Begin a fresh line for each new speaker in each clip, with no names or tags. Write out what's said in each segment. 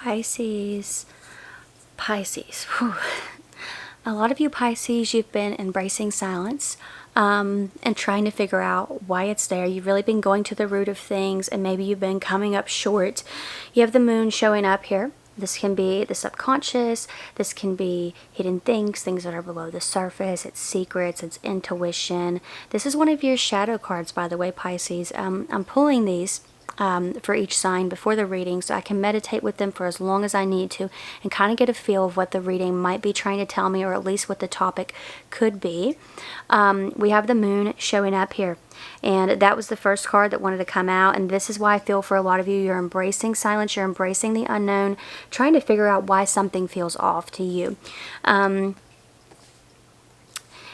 Pisces. Pisces. Whew. A lot of you Pisces, you've been embracing silence and trying to figure out why it's there. You've really been going to the root of things, and maybe you've been coming up short. You have the moon showing up here. This can be the subconscious. This can be hidden things, things that are below the surface. It's secrets. It's intuition. This is one of your shadow cards, by the way, Pisces. I'm pulling these for each sign before the reading, so I can meditate with them for as long as I need to and kind of get a feel of what the reading might be trying to tell me, or at least what the topic could be. We have the moon showing up here, and that was the first card that wanted to come out, and this is why I feel for a lot of you, you're embracing silence, you're embracing the unknown, trying to figure out why something feels off to you. And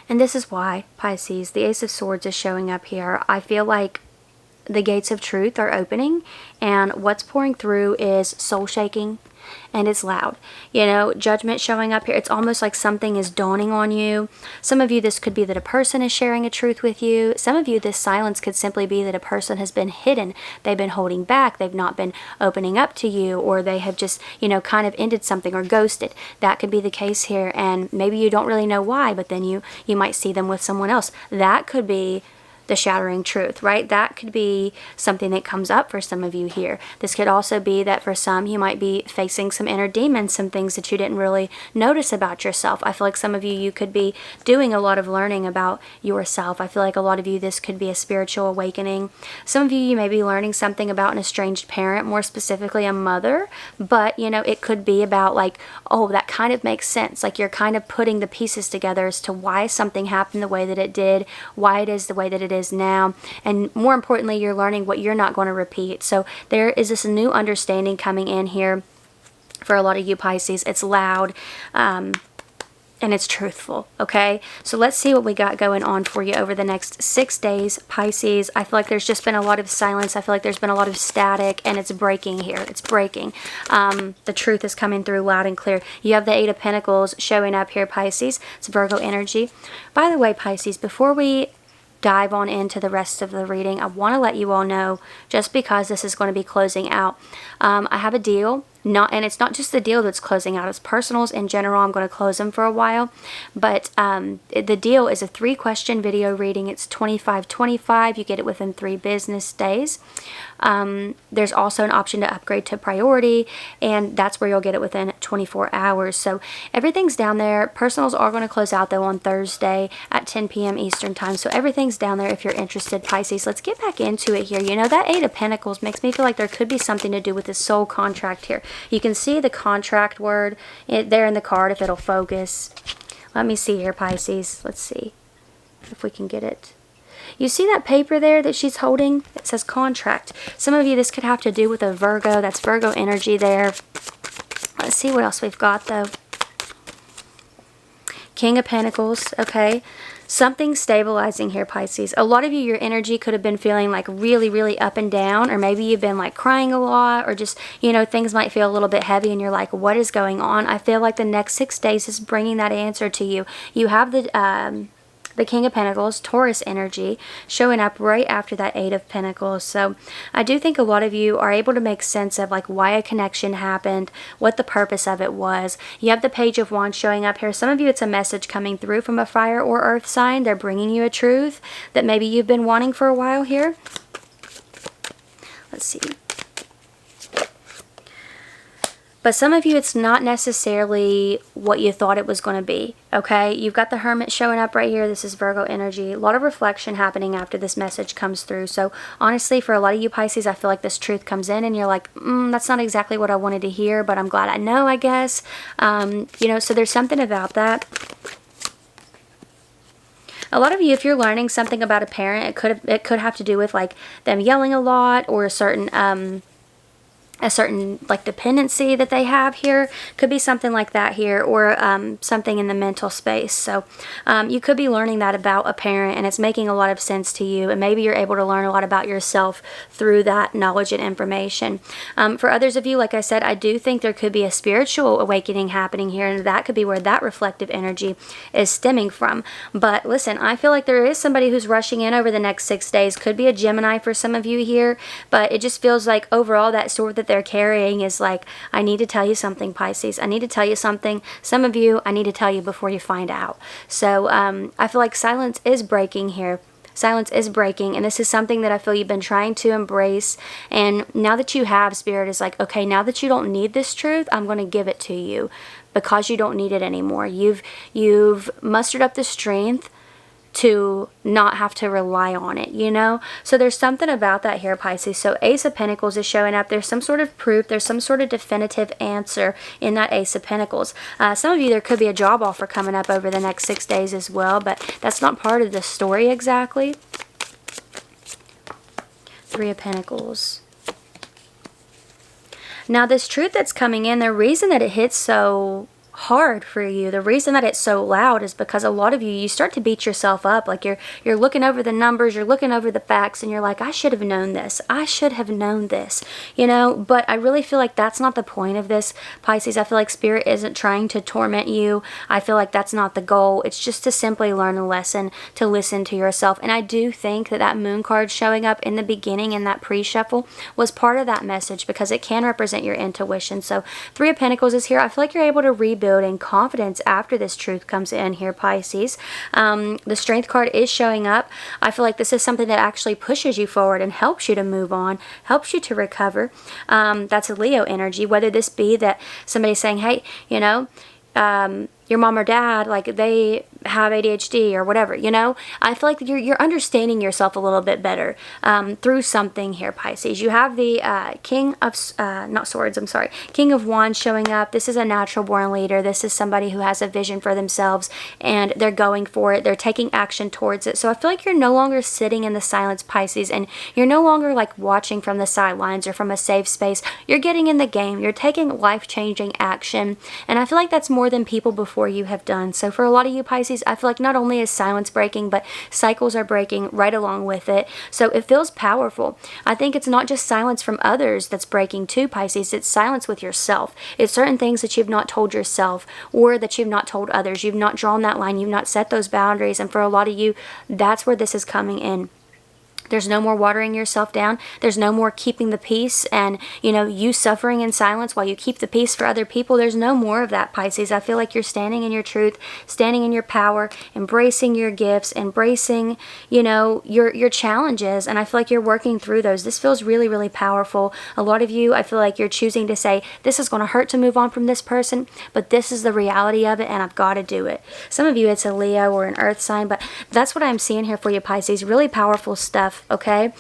this is why, Pisces, the Ace of Swords is showing up here. I feel like the gates of truth are opening, and what's pouring through is soul shaking, and it's loud. You know, judgment showing up here. It's almost like something is dawning on you. Some of you, this could be that a person is sharing a truth with you. Some of you, this silence could simply be that a person has been hidden. They've been holding back. They've not been opening up to you, or they have just, you know, kind of ended something or ghosted. That could be the case here, and maybe you don't really know why, but then you might see them with someone else. That could be the shattering truth, right? That could be something that comes up for some of you here. This could also be that for some, you might be facing some inner demons, some things that you didn't really notice about yourself. I feel like some of you, you could be doing a lot of learning about yourself. I feel like a lot of you, this could be a spiritual awakening. Some of you, you may be learning something about an estranged parent, more specifically a mother, but you know, it could be about like, oh, that kind of makes sense. Like you're kind of putting the pieces together as to why something happened the way that it did, why it is the way that it is now, and more importantly, you're learning what you're not going to repeat. So there is this new understanding coming in here for a lot of you Pisces. It's loud and it's truthful, okay? So let's see what we got going on for you over the next 6 days, Pisces. I feel like there's just been a lot of silence. I feel like there's been a lot of static, and it's breaking here. It's breaking. The truth is coming through loud and clear. You have the Eight of Pentacles showing up here, Pisces. It's Virgo energy. By the way, Pisces, before we dive on into the rest of the reading, I want to let you all know, just because this is going to be closing out, I have a deal. And it's not just the deal that's closing out, it's personals in general. I'm going to close them for a while, but the deal is a 3-question video reading. It's $25.25. You get it within 3 business days. There's also an option to upgrade to priority, and that's where you'll get it within 24 hours. So everything's down there. Personals are going to close out though on Thursday at 10 p.m. Eastern time. So everything's down there if you're interested, Pisces. Let's get back into it here. You know, that Eight of Pentacles makes me feel like there could be something to do with this soul contract here. You can see the contract word there in the card if it'll focus. Let me see here, Pisces. Let's see if we can get it. You see that paper there that she's holding? It says contract. Some of you, this could have to do with a Virgo. That's Virgo energy there. Let's see what else we've got, though. King of Pentacles, okay. Something stabilizing here, Pisces. A lot of you, your energy could have been feeling like really, really up and down, or maybe you've been like crying a lot, or just, you know, things might feel a little bit heavy and you're like, what is going on? I feel like the next 6 days is bringing that answer to you. You have the King of Pentacles, Taurus energy, showing up right after that Eight of Pentacles. So I do think a lot of you are able to make sense of like why a connection happened, what the purpose of it was. You have the Page of Wands showing up here. Some of you, it's a message coming through from a fire or earth sign. They're bringing you a truth that maybe you've been wanting for a while here. Let's see. But some of you, it's not necessarily what you thought it was going to be, okay? You've got the Hermit showing up right here. This is Virgo energy. A lot of reflection happening after this message comes through. So honestly, for a lot of you Pisces, I feel like this truth comes in and you're like, that's not exactly what I wanted to hear, but I'm glad I know, I guess. You know, so there's something about that. A lot of you, if you're learning something about a parent, it could have to do with like them yelling a lot, or a certain like dependency that they have here. Could be something like that here, or something in the mental space. So you could be learning that about a parent, and it's making a lot of sense to you, and maybe you're able to learn a lot about yourself through that knowledge and information. For others of you, like I said, I do think there could be a spiritual awakening happening here, and that could be where that reflective energy is stemming from. But listen, I feel like there is somebody who's rushing in over the next 6 days. Could be a Gemini for some of you here, but it just feels like overall that sword that they're carrying is like, I need to tell you something, Pisces. I need to tell you something. Some of you, I need to tell you before you find out. So I feel like silence is breaking here. Silence is breaking, and this is something that I feel you've been trying to embrace, and now that you have, Spirit is like, okay, now that you don't need this truth, I'm going to give it to you because you don't need it anymore. You've mustered up the strength to not have to rely on it, you know? So there's something about that here, Pisces. So Ace of Pentacles is showing up. There's some sort of proof. There's some sort of definitive answer in that Ace of Pentacles. Some of you, there could be a job offer coming up over the next 6 days as well, but that's not part of the story exactly. Three of Pentacles. Now this truth that's coming in, the reason that it hits so hard for you, the reason that it's so loud, is because a lot of you start to beat yourself up. Like you're looking over the numbers, you're looking over the facts, and you're like, I should have known this, I should have known this, you know. But I really feel like that's not the point of this, Pisces. I feel like Spirit isn't trying to torment you. I feel like that's not the goal. It's just to simply learn a lesson, to listen to yourself. And I do think that that moon card showing up in the beginning in that pre-shuffle was part of that message, because it can represent your intuition. So Three of Pentacles is here. I feel like you're able to rebuild in confidence after this truth comes in here, Pisces. The Strength card is showing up. I feel like this is something that actually pushes you forward and helps you to move on, helps you to recover. That's a Leo energy, whether this be that somebody's saying, hey, you know, your mom or dad, like they have ADHD or whatever, you know. I feel like you're understanding yourself a little bit better through something here, Pisces. You have the King of King of Wands showing up. This is a natural born leader. This is somebody who has a vision for themselves and they're going for it. They're taking action towards it. So I feel like you're no longer sitting in the silence, Pisces, and you're no longer like watching from the sidelines or from a safe space. You're getting in the game. You're taking life-changing action, and I feel like that's more than people before you have done. So for a lot of you, Pisces, I feel like not only is silence breaking, but cycles are breaking right along with it. So it feels powerful. I think it's not just silence from others that's breaking too, Pisces. It's silence with yourself. It's certain things that you've not told yourself or that you've not told others. You've not drawn that line. You've not set those boundaries. And for a lot of you, that's where this is coming in. There's no more watering yourself down. There's no more keeping the peace and, you know, you suffering in silence while you keep the peace for other people. There's no more of that, Pisces. I feel like you're standing in your truth, standing in your power, embracing your gifts, embracing, you know, your challenges. And I feel like you're working through those. This feels really, really powerful. A lot of you, I feel like you're choosing to say, this is going to hurt to move on from this person, but this is the reality of it and I've got to do it. Some of you, it's a Leo or an earth sign, but that's what I'm seeing here for you, Pisces. Really powerful stuff. Okay,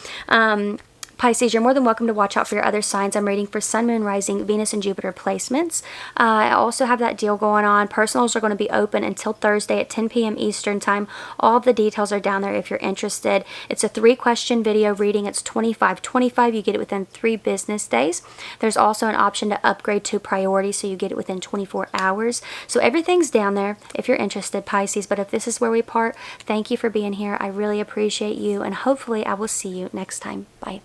Pisces, you're more than welcome to watch out for your other signs. I'm reading for Sun, Moon, Rising, Venus, and Jupiter placements. I also have that deal going on. Personals are going to be open until Thursday at 10 p.m. Eastern Time. All of the details are down there if you're interested. It's a 3-question video reading. It's $25.25. You get it within 3 business days. There's also an option to upgrade to priority, so you get it within 24 hours. So everything's down there if you're interested, Pisces. But if this is where we part, thank you for being here. I really appreciate you, and hopefully I will see you next time. Bye.